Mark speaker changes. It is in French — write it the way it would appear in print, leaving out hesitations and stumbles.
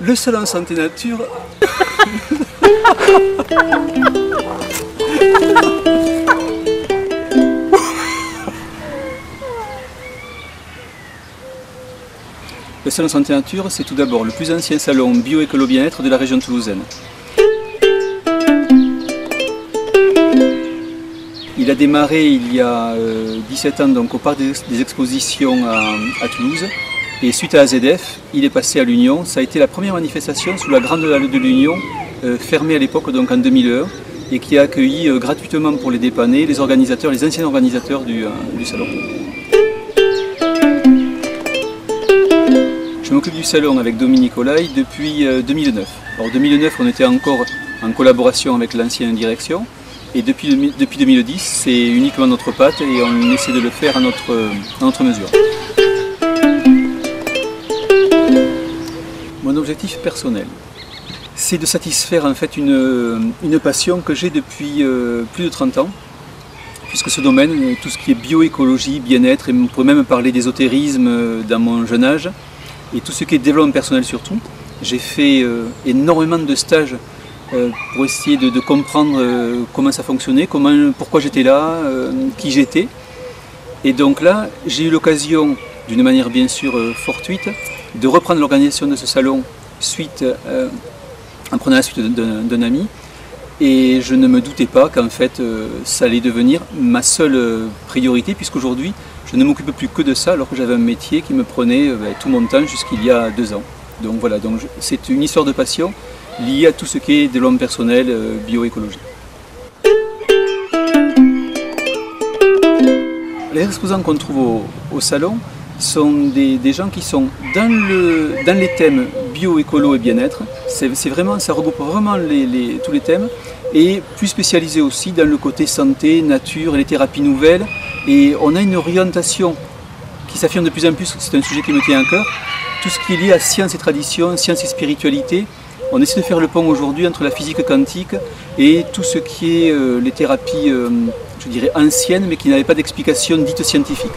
Speaker 1: Le salon Santé Nature. Le salon Santé Nature, c'est tout d'abord le plus ancien salon bio-écolo bien-être de la région toulousaine. Il a démarré il y a 17 ans donc, au parc des expositions à Toulouse. Et suite à AZF, il est passé à l'Union. Ça a été la première manifestation sous la grande halle de l'Union, fermée à l'époque, donc en 2001, et qui a accueilli gratuitement pour les dépanner les organisateurs, les anciens organisateurs du salon. Je m'occupe du salon avec Dominique Olaï depuis 2009. Alors 2009, on était encore en collaboration avec l'ancienne direction, et depuis 2010, c'est uniquement notre patte et on essaie de le faire à notre mesure. Mon objectif personnel, c'est de satisfaire en fait une passion que j'ai depuis plus de 30 ans, puisque ce domaine, tout ce qui est bioécologie, bien-être, et on pourrait même parler d'ésotérisme dans mon jeune âge, et tout ce qui est développement personnel surtout. J'ai fait énormément de stages pour essayer de comprendre comment ça fonctionnait, pourquoi j'étais là, qui j'étais. Et donc là, j'ai eu l'occasion, d'une manière bien sûr fortuite, de reprendre l'organisation de ce salon en prenant la suite d'un ami. Et je ne me doutais pas qu'en fait ça allait devenir ma seule priorité, puisqu'aujourd'hui je ne m'occupe plus que de ça, alors que j'avais un métier qui me prenait tout mon temps jusqu'il y a 2 ans. Donc voilà, c'est une histoire de passion liée à tout ce qui est développement personnel, bioécologie. Les exposants qu'on trouve au salon sont des gens qui sont dans les thèmes bio, écolo et bien-être. Ça regroupe vraiment tous les thèmes, et plus spécialisé aussi dans le côté santé, nature et les thérapies nouvelles. Et on a une orientation qui s'affirme de plus en plus, c'est un sujet qui me tient à cœur, tout ce qui est lié à science et tradition, science et spiritualité. On essaie de faire le pont aujourd'hui entre la physique quantique et tout ce qui est les thérapies, je dirais anciennes, mais qui n'avaient pas d'explication dite scientifique.